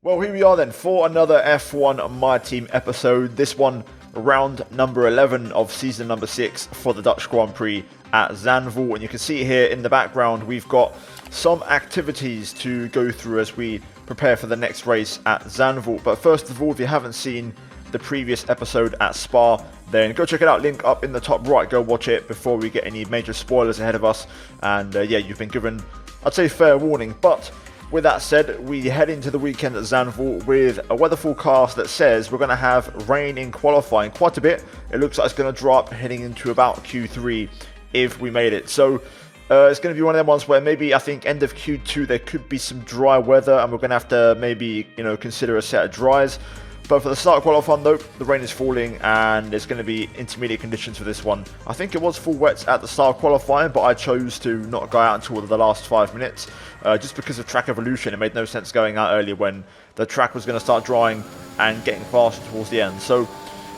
Well, here we are then for another F1 My Team episode. This one, round number 11 of season number 6 for the Dutch Grand Prix at Zandvoort. And you can see here in the background, we've got some activities to go through as we prepare for the next race at Zandvoort. But first of all, if you haven't seen the previous episode at Spa, then go check it out. Link up in the top right. Go watch it before we get any major spoilers ahead of us. And yeah, you've been given, I'd say, fair warning. But with that said, we head into the weekend at Zandvoort with a weather forecast that says we're going to have rain in qualifying quite a bit. It looks like it's going to drop heading into about Q3 if we made it. So it's going to be one of them ones where maybe I think end of Q2 there could be some dry weather and we're going to have to maybe, consider a set of dries. But for the start of qualifying though, the rain is falling and there's going to be intermediate conditions for this one. I think it was full wet at the start of qualifying, but I chose to not go out until the last 5 minutes. Just because of track evolution, it made no sense going out early when the track was going to start drying and getting faster towards the end. So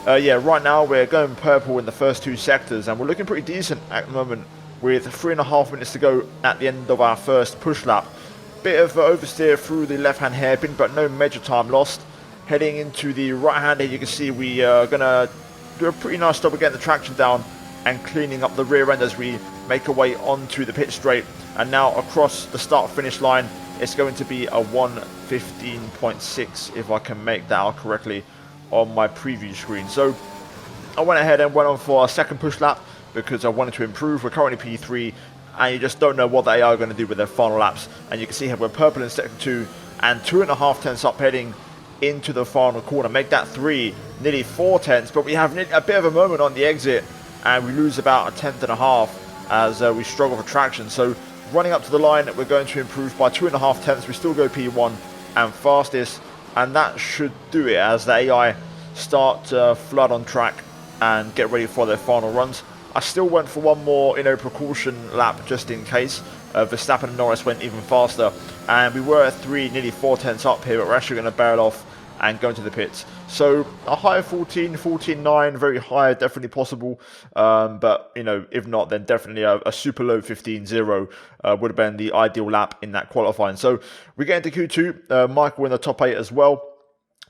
yeah, right now we're going purple in the first two sectors and we're looking pretty decent at the moment with 3.5 minutes to go at the end of our first push lap. Bit of oversteer through the left-hand hairpin, but no major time lost. Heading into the right-hand here, you can see we are going to do a pretty nice job of getting the traction down and cleaning up the rear end as we make our way onto the pit straight. And now across the start-finish line, it's going to be a 1:15.6 if I can make that out correctly on my preview screen. So I went ahead and went on for a second push lap because I wanted to improve. We're currently P3 and you just don't know what the AI are going to do with their final laps. And you can see here we're purple in sector 2 and 2.5 tenths up heading into the final corner. Make that 3, nearly 4 tenths, but we have a bit of a moment on the exit and we lose about 1.5 tenths as we struggle for traction. So running up to the line, we're going to improve by 2.5 tenths. We still go P1 and fastest, and that should do it as the AI start to flood on track and get ready for their final runs. I still went for one more precaution lap just in case. Verstappen and Norris went even faster and we were at 3, nearly 4 tenths up here, but we're actually going to barrel off and go into the pits. So a high 14.9, very high, definitely possible. But if not, then definitely a super low 15.0 would have been the ideal lap in that qualifying. So we get into Q2. Michael in the top 8 as well.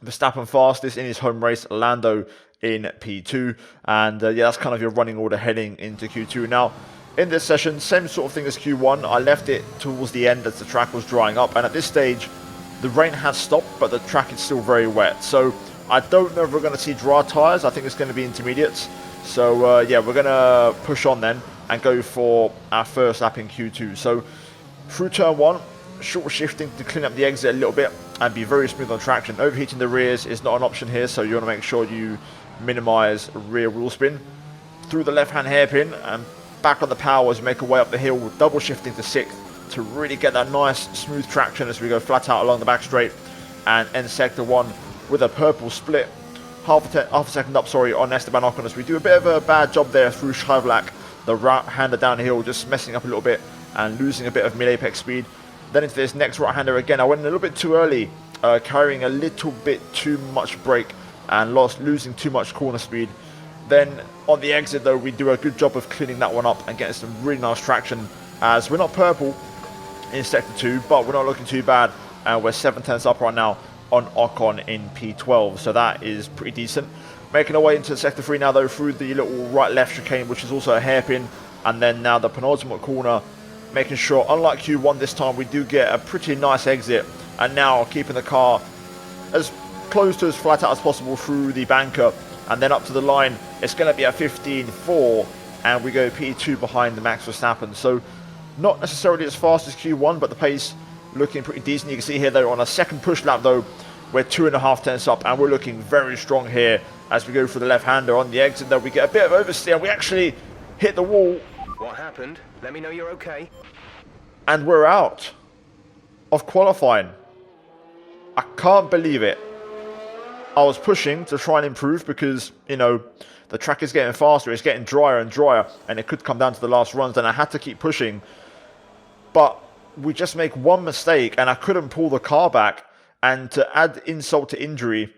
Verstappen fastest in his home race. Lando in P2. And yeah, that's kind of your running order heading into Q2. Now, in this session, same sort of thing as Q1. I left it towards the end as the track was drying up. And at this stage, the rain has stopped, but the track is still very wet. So I don't know if we're going to see dry tyres. I think it's going to be intermediates. So yeah, we're going to push on then and go for our first lap in Q2. So through turn 1, short shifting to clean up the exit a little bit and be very smooth on traction. Overheating the rears is not an option here, so you want to make sure you minimize rear wheel spin. Through the left-hand hairpin and back on the power as we make our way up the hill, double shifting to 6th to really get that nice smooth traction as we go flat out along the back straight and end sector 1 with a purple split. Half a second up, on Esteban Ocon as we do a bit of a bad job there through Schreiberlack, the right-hander downhill, just messing up a little bit and losing a bit of mid-apex speed. Then into this next right-hander again, I went in a little bit too early, carrying a little bit too much brake and losing too much corner speed. Then on the exit though, we do a good job of cleaning that one up and getting some really nice traction as we're not purple in sector 2, but we're not looking too bad, and we're 7 tenths up right now on Ocon in P12, so that is pretty decent. Making our way into sector 3 now though, through the little right-left chicane, which is also a hairpin, and then now the penultimate corner, making sure, unlike Q1 this time, we do get a pretty nice exit, and now keeping the car as close to as flat out as possible through the banker, and then up to the line. It's going to be a 15.4, and we go P2 behind the Max Verstappen. So not necessarily as fast as Q1, but the pace looking pretty decent. You can see here though on a second push lap though, we're 2.5 tenths up and we're looking very strong here as we go for the left-hander on the exit though. We get a bit of oversteer. We actually hit the wall. What happened? Let me know you're okay. And we're out of qualifying. I can't believe it. I was pushing to try and improve because, the track is getting faster, it's getting drier and drier, and it could come down to the last runs, and I had to keep pushing. But we just make one mistake, and I couldn't pull the car back, and to add insult to injury,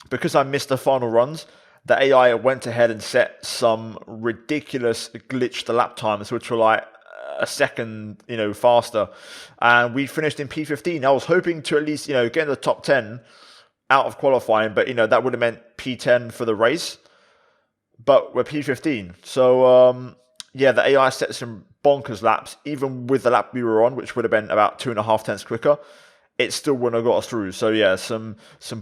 because I missed the final runs, the AI went ahead and set some ridiculous glitched lap times, which were like a second, faster. And we finished in P15. I was hoping to at least, get in the top 10 out of qualifying, but, that would have meant P10 for the race. But we're P15. So, yeah, the AI set some bonkers laps, even with the lap we were on, which would have been about 2.5 tenths quicker. It still wouldn't have got us through. So yeah, some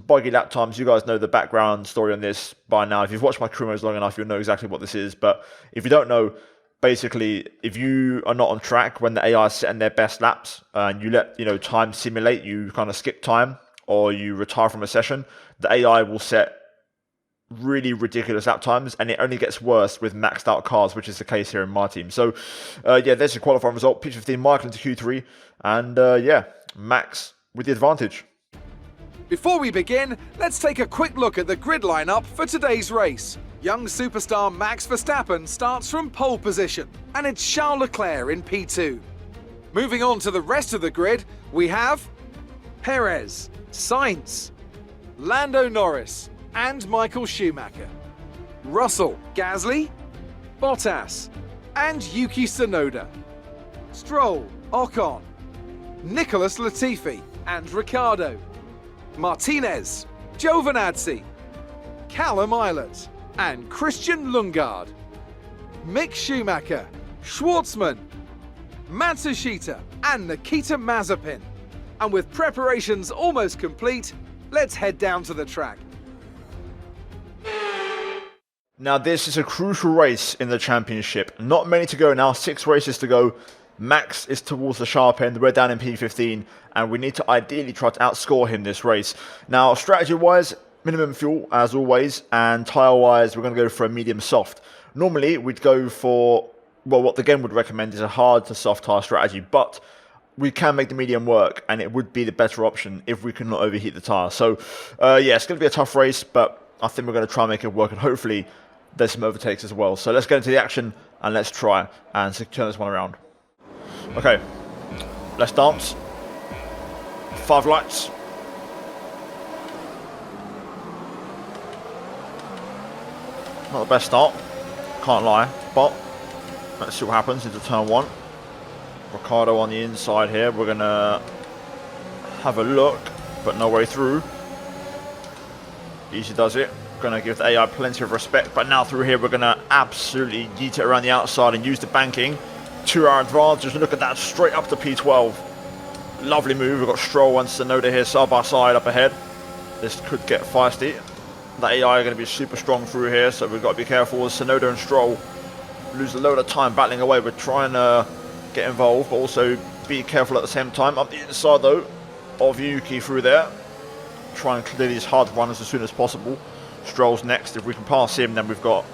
buggy lap times. You guys know the background story on this by now. If you've watched my crew modes long enough, you'll know exactly what this is. But if you don't know, basically, if you are not on track when the AI is setting their best laps and you let time simulate, you kind of skip time or you retire from a session, the AI will set really ridiculous lap times, and it only gets worse with maxed out cars, which is the case here in my team. So yeah, there's your qualifying result. P15, Michael into Q3, and yeah, Max with the advantage. Before we begin, let's take a quick look at the grid lineup for today's race. Young superstar Max Verstappen starts from pole position, and it's Charles Leclerc in P2. Moving on to the rest of the grid, we have Perez, Sainz, Lando Norris, and Michael Schumacher, Russell, Gasly, Bottas, and Yuki Tsunoda, Stroll, Ocon, Nicholas Latifi, and Ricciardo, Martinez, Giovinazzi, Callum Eilert, and Christian Lundgaard, Mick Schumacher, Schwartzman, Matsushita, and Nikita Mazepin. And with preparations almost complete, let's head down to the track. Now this is a crucial race in the championship. Not many to go now, 6 races to go. Max is towards the sharp end, we're down in P15, and we need to ideally try to outscore him this race. Now strategy-wise, minimum fuel as always, and tyre-wise we're going to go for a medium soft. Normally we'd go for, well, what the game would recommend is a hard to soft tyre strategy, but we can make the medium work, and it would be the better option if we can not overheat the tyre. So yeah, it's going to be a tough race, but I think we're going to try and make it work, and hopefully there's some overtakes as well. So let's get into the action and let's try and turn this one around. Okay, let's dance. 5 lights. Not the best start, can't lie, but let's see what happens into turn 1. Ricciardo on the inside here. We're going to have a look, but no way through. Easy does it. Going to give the AI plenty of respect, but now through here we're going to absolutely yeet it around the outside and use the banking to our advantage. Look at that, straight up to P12. Lovely move. We've got Stroll and Tsunoda here side by side up ahead. This could get feisty. The AI are going to be super strong through here, so we've got to be careful. As Tsunoda and Stroll lose a load of time battling away, we're trying to get involved, but also be careful at the same time. Up the inside though of Yuki through there. Try and clear these hard runners as soon as possible. Stroll's next. If we can pass him, then we've got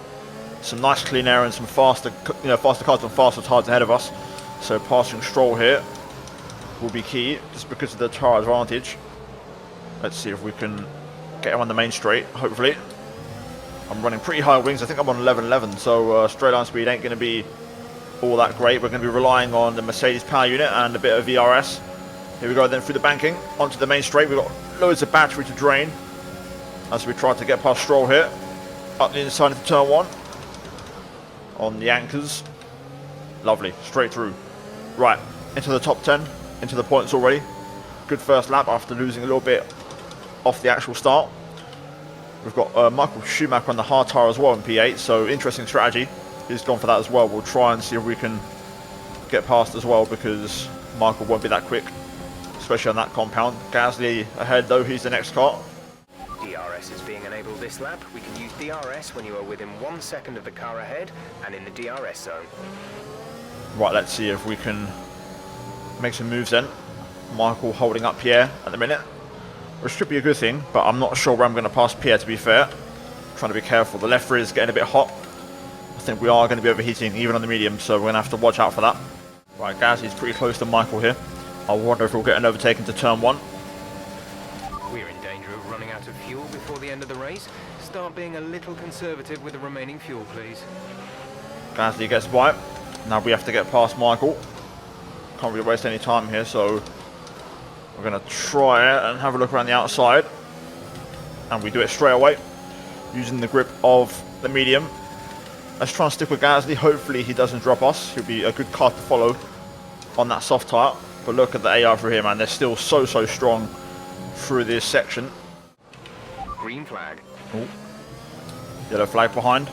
some nice clean air and some faster cars and faster tyres ahead of us. So passing Stroll here will be key, just because of the tyre advantage. Let's see if we can get him on the main straight, hopefully. I'm running pretty high wings. I think I'm on 11.11, so straight line speed ain't going to be all that great. We're going to be relying on the Mercedes power unit and a bit of VRS. Here we go then through the banking, onto the main straight. We've got loads of battery to drain as we try to get past Stroll here. Up the inside into turn 1. On the anchors. Lovely, straight through. Right, into the top 10, into the points already. Good first lap after losing a little bit off the actual start. We've got Michael Schumacher on the hard tyre as well in P8, so interesting strategy. He's gone for that as well. We'll try and see if we can get past as well, because Michael won't be that quick, especially on that compound. Gasly ahead though, he's the next car. DRS is being enabled this lap. We can use DRS when you are within 1 second of the car ahead and in the DRS zone. Right, let's see if we can make some moves then. Michael holding up Pierre at the minute, which should be a good thing, but I'm not sure where I'm going to pass Pierre, to be fair. Trying to be careful. The left rear is getting a bit hot. I think we are going to be overheating even on the medium, so we're going to have to watch out for that. Right, Gasly's pretty close to Michael here. I wonder if we'll get an overtake into turn 1. We're in danger of running out of fuel before the end of the race. Start being a little conservative with the remaining fuel, please. Gasly gets by. Now we have to get past Michael. Can't really waste any time here, so we're going to try it and have a look around the outside. And we do it straight away, using the grip of the medium. Let's try and stick with Gasly. Hopefully he doesn't drop us. He'll be a good car to follow. on that soft tyre. But look at the AI through here, man. They're still so strong through this section. Green flag. Ooh. Yellow flag behind.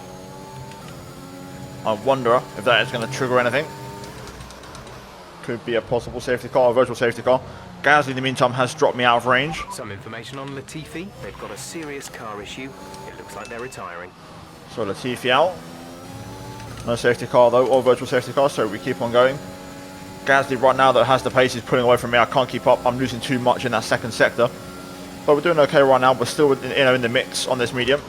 I wonder if that is going to trigger anything. Could be a possible safety car, a virtual safety car. Gasly, in the meantime, has dropped me out of range. Some information on Latifi. They've got a serious car issue. It looks like they're retiring. So Latifi out. No safety car though, or virtual safety car, so we keep on going. Gasly right now that has the pace is pulling away from me. I can't keep up. I'm losing too much in that second sector. But we're doing okay right now. We're still in the mix on this medium.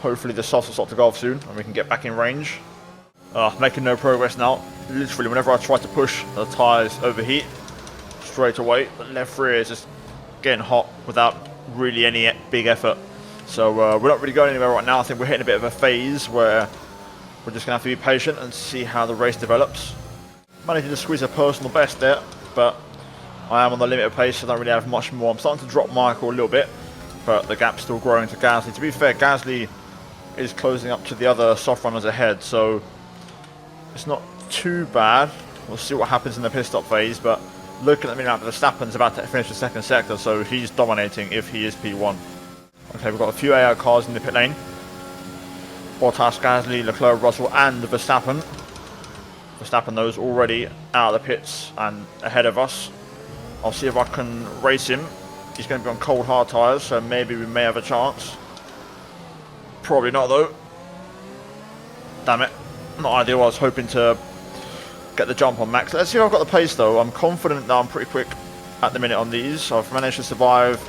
Hopefully the softs will start to go off soon and we can get back in range. Making no progress now. Literally, whenever I try to push, the tyres overheat straight away. The left rear is just getting hot without really any big effort. So we're not really going anywhere right now. I think we're hitting a bit of a phase where we're just going to have to be patient and see how the race develops. Managing to squeeze a personal best there, but I am on the limit of pace, so I don't really have much more. I'm starting to drop Michael a little bit, but the gap's still growing to Gasly. To be fair, Gasly is closing up to the other soft runners ahead, so it's not too bad. We'll see what happens in the pit stop phase, but looking at me now, Verstappen's about to finish the second sector, so he's dominating if he is P1. Okay, we've got a few AI cars in the pit lane. Bottas, Gasly, Leclerc, Russell, and Verstappen. Verstappen, those already out of the pits and ahead of us. I'll see if I can race him. He's going to be on cold hard tyres, so maybe we may have a chance. Probably not though. Damn it. Not ideal. I was hoping to get the jump on Max. Let's see if I've got the pace though. I'm confident that I'm pretty quick at the minute on these. I've managed to survive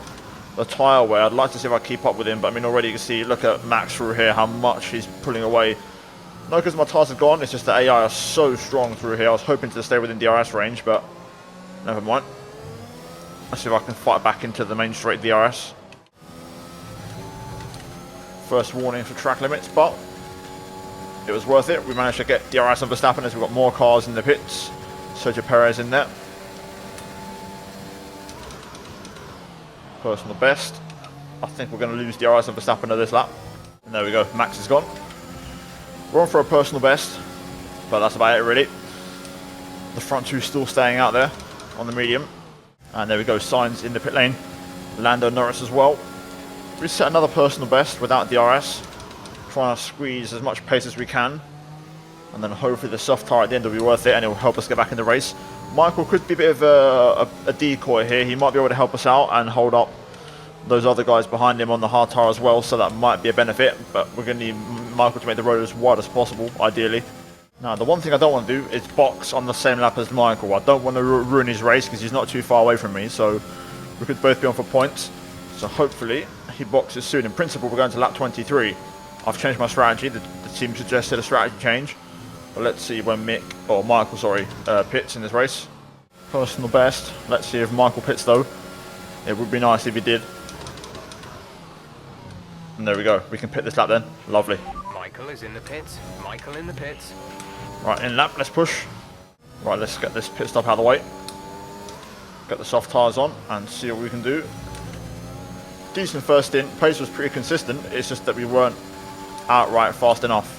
the tyre wear. I'd like to see if I keep up with him, but I mean already you can see, look at Max through here, how much he's pulling away. Not because my tyres are gone, it's just the AI are so strong through here. I was hoping to stay within DRS range, but never mind. Let's see if I can fight back into the main straight DRS. First warning for track limits, but it was worth it. We managed to get DRS on Verstappen as we've got more cars in the pits. Sergio Perez in there. Personal best. I think we're going to lose DRS on Verstappen at this lap. And there we go, Max is gone. We're on for a personal best, but that's about it really. The front two still staying out there on the medium. And there we go, Sainz in the pit lane. Lando Norris as well. We set another personal best without DRS. Trying to squeeze as much pace as we can. And then hopefully the soft tyre at the end will be worth it and it will help us get back in the race. Michael could be a bit of a decoy here. He might be able to help us out and hold up those other guys behind him on the hard tyre as well, so that might be a benefit, but we're going to need Michael to make the road as wide as possible, ideally. Now, the one thing I don't want to do is box on the same lap as Michael. I don't want to ruin his race because he's not too far away from me, so we could both be on for points. So hopefully he boxes soon. In principle, we're going to lap 23. I've changed my strategy. The team suggested a strategy change, but let's see when Michael pits in this race. Personal best. Let's see if Michael pits though. It would be nice if he did. And there we go. We can pit this lap then. Lovely. Michael is in the pits. Michael in the pits. Right, in lap, let's push. Right, let's get this pit stop out of the way. Get the soft tyres on and see what we can do. Decent first stint. Pace was pretty consistent. It's just that we weren't outright fast enough.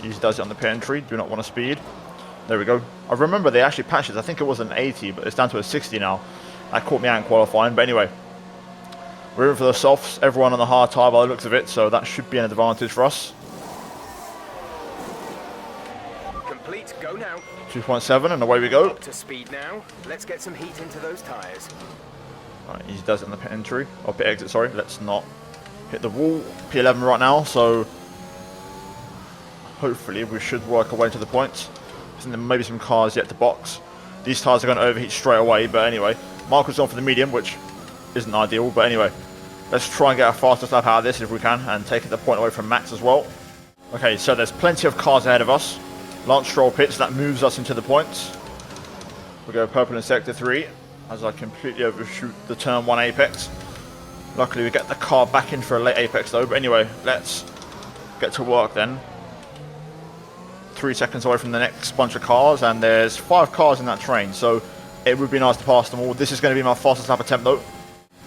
Easy does it on the pit entry. Do not want to speed. There we go. I remember they actually patched it. I think it was an 80, but it's down to a 60 now. That caught me out in qualifying. But anyway, we're in for the softs. Everyone on the hard tyre by the looks of it, so that should be an advantage for us. Complete. Go now. 2.7 and away we go. Up to speed now. Let's get some heat into those tyres. Right, easy does it on the pit entry. Or pit exit, sorry. Let's not hit the wall. P11 right now, so hopefully we should work our way to the points. I think there may be some cars yet to box. These tyres are going to overheat straight away, but anyway. Michael's on for the medium, which isn't ideal, but anyway. Let's try and get our fastest lap out of this if we can, and take the point away from Max as well. Okay, so there's plenty of cars ahead of us. Lance Stroll pits, that moves us into the points. We go purple in sector 3, as I completely overshoot the turn 1 apex. Luckily we get the car back in for a late apex though, but anyway, let's get to work then. 3 seconds away from the next bunch of cars, and there's 5 cars in that train, so it would be nice to pass them all. This is going to be my fastest lap attempt though.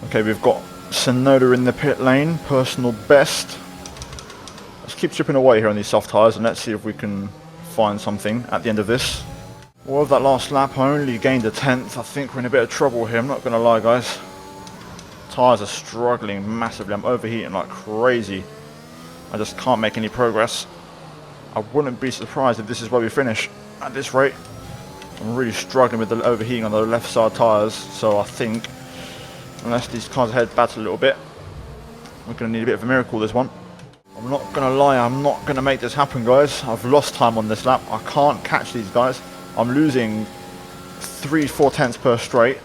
Okay, we've got Tsunoda in the pit lane, personal best. Let's keep chipping away here on these soft tyres, and let's see if we can find something at the end of this. Well, with that last lap, I only gained a 10th. I think we're in a bit of trouble here, I'm not going to lie, guys. Tyres are struggling massively. I'm overheating like crazy. I just can't make any progress. I wouldn't be surprised if this is where we finish at this rate. I'm really struggling with the overheating on the left side tyres, so I think unless these cars ahead battle a little bit, we're going to need a bit of a miracle this one. I'm not going to lie, I'm not going to make this happen, guys. I've lost time on this lap. I can't catch these guys. I'm losing 3-4 tenths per straight,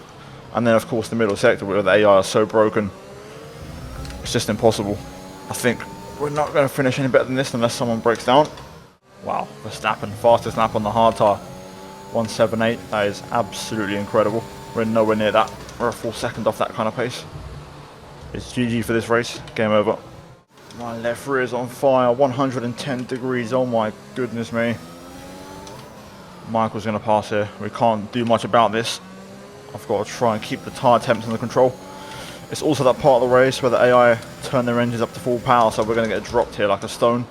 and then of course the middle sector where the AI are so broken. It's just impossible. I think we're not going to finish any better than this unless someone breaks down. Wow, Verstappen, fastest lap on the hard tyre. 178, that is absolutely incredible. We're nowhere near that. We're a full second off that kind of pace. It's GG for this race, game over. My left rear is on fire, 110 degrees, oh my goodness me. Michael's going to pass here. We can't do much about this. I've got to try and keep the tyre temps under control. It's also that part of the race where the AI turn their engines up to full power, so we're going to get dropped here like a stone.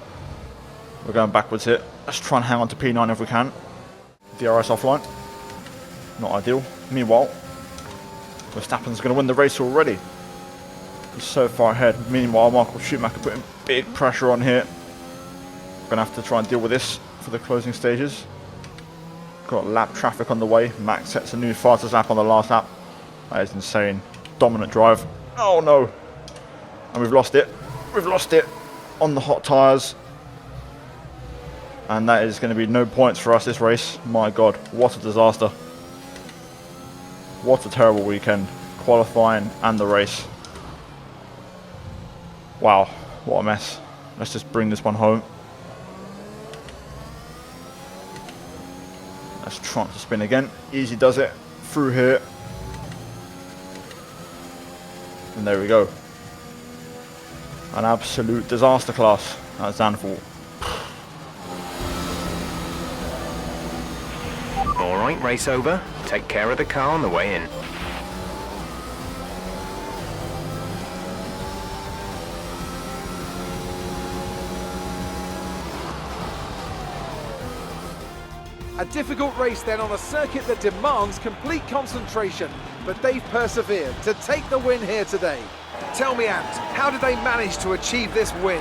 We're going backwards here. Let's try and hang on to P9 if we can. DRS offline. Not ideal. Meanwhile, Verstappen's going to win the race already. He's so far ahead. Meanwhile, Michael Schumacher putting big pressure on here. Going to have to try and deal with this for the closing stages. Got lap traffic on the way. Max sets a new fastest lap on the last lap. That is insane. Dominant drive. Oh no. And we've lost it. We've lost it on the hot tyres. And that is going to be no points for us this race. My God, what a disaster. What a terrible weekend. Qualifying and the race. Wow, what a mess. Let's just bring this one home. Let's try to spin again. Easy does it. Through here. And there we go. An absolute disaster class at Zandvoort. Alright, race over. Take care of the car on the way in. A difficult race then on a circuit that demands complete concentration, but they've persevered to take the win here today. Tell me, Ant, how did they manage to achieve this win?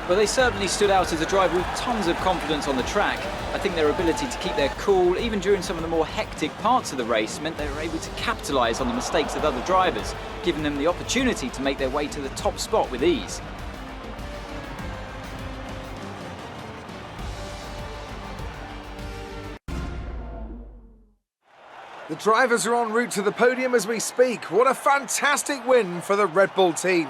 Well, they certainly stood out as a driver with tons of confidence on the track. I think their ability to keep their cool, even during some of the more hectic parts of the race, meant they were able to capitalise on the mistakes of other drivers, giving them the opportunity to make their way to the top spot with ease. The drivers are en route to the podium as we speak. What a fantastic win for the Red Bull team.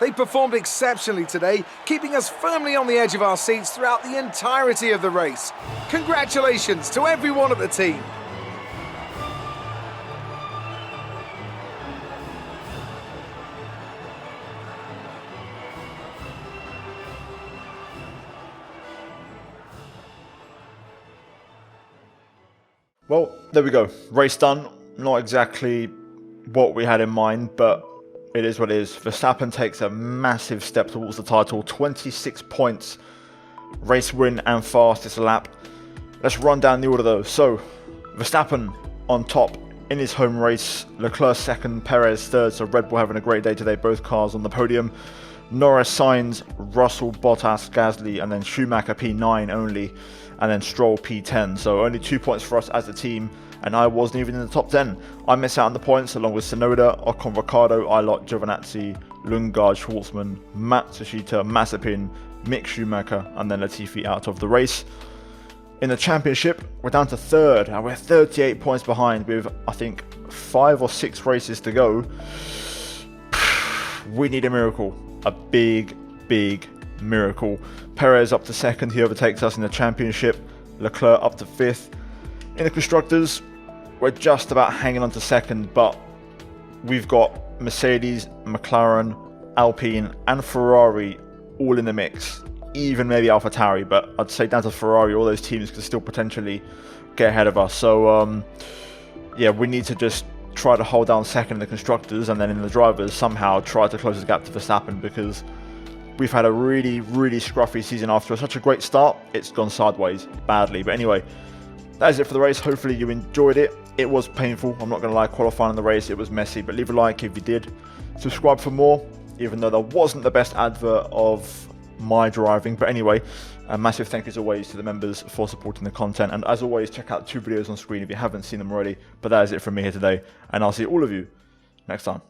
They performed exceptionally today, keeping us firmly on the edge of our seats throughout the entirety of the race. Congratulations to everyone at the team. Well, there we go. Race done. Not exactly what we had in mind, but it is what it is. Verstappen takes a massive step towards the title. 26 points. Race win and fastest lap. Let's run down the order though. So, Verstappen on top in his home race. Leclerc second, Perez third. So Red Bull having a great day today. Both cars on the podium. Norris, Sainz, Russell, Bottas, Gasly, and then Schumacher P9 only. And then Stroll P10. So only 2 points for us as a team. And I wasn't even in the top 10. I miss out on the points along with Tsunoda, Ocon, Ricciardo, Ilott, Giovinazzi, Lundgaard, Schwartzman, Matsushita, Mazepin, Mick Schumacher, and then Latifi out of the race. In the championship, we're down to third, and we're 38 points behind with, I think, 5 or 6 races to go. We need a miracle. A big, big miracle. Perez up to second, he overtakes us in the championship. Leclerc up to 5th. In the constructors, we're just about hanging on to second, but we've got Mercedes, McLaren, Alpine and Ferrari all in the mix. Even maybe AlphaTauri, but I'd say down to Ferrari, all those teams could still potentially get ahead of us. So yeah, we need to just try to hold down second in the constructors, and then in the drivers somehow try to close the gap to Verstappen, because we've had a really, really scruffy season after such a great start. It's gone sideways badly. But anyway, that is it for the race. Hopefully you enjoyed it. It was painful, I'm not going to lie, qualifying the race, it was messy, but leave a like if you did. Subscribe for more, even though that wasn't the best advert of my driving. But anyway, a massive thank you as always to the members for supporting the content. And as always, check out 2 videos on screen if you haven't seen them already. But that is it from me here today, and I'll see all of you next time.